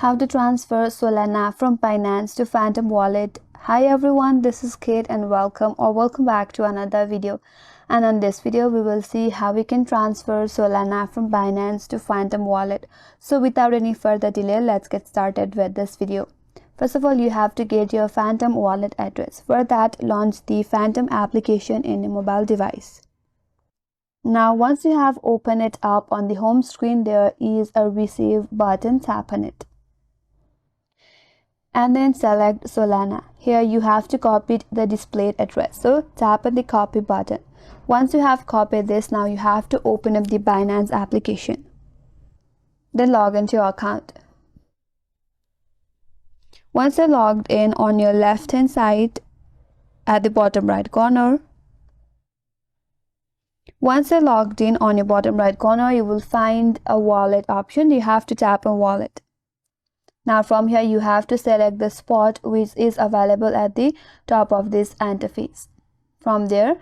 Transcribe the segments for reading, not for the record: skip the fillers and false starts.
How to transfer Solana from Binance to Phantom Wallet. Hi everyone, this is Kate and welcome back to another video. And on this video we will see how we can transfer Solana from Binance to Phantom Wallet. So without any further delay, let's get started with this video. First of all, you have to get your Phantom Wallet address. For that, launch the Phantom application in a mobile device. Now once you have opened it up, on the home screen there is a receive button. Tap on it and then select Solana. Here you have to copy the displayed address, so tap on the copy button. Once you have copied this, now you have to open up the Binance application, then log into your account. Once you're logged in, on your left hand side at the bottom right corner, you will find a wallet option. You have to tap on wallet. Now from here you have to select the spot which is available at the top of this interface. From there,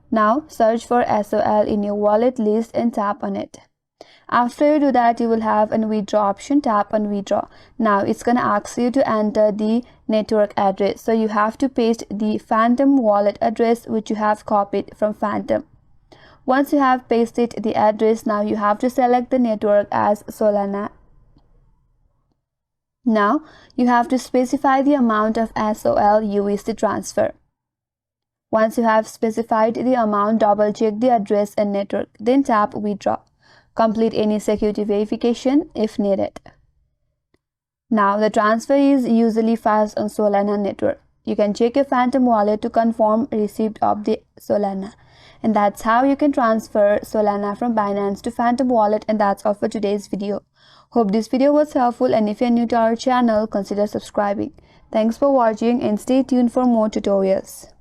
now search for SOL in your wallet list and tap on it. After you do that, you will have a withdraw option. Tap on withdraw. Now it's gonna ask you to enter the network address, so you have to paste the Phantom wallet address which you have copied from Phantom. Once you have pasted the address, now you have to select the network as Solana. Now you have to specify the amount of SOL you wish to transfer. Once you have specified the amount, double check the address and network, then tap withdraw. Complete any security verification if needed. Now the transfer is usually fast on Solana network. You can check your Phantom wallet to confirm receipt of the Solana. And that's how you can transfer Solana from Binance to Phantom wallet. And that's all for today's video. Hope this video was helpful, and if you're new to our channel, consider subscribing. Thanks for watching and stay tuned for more tutorials.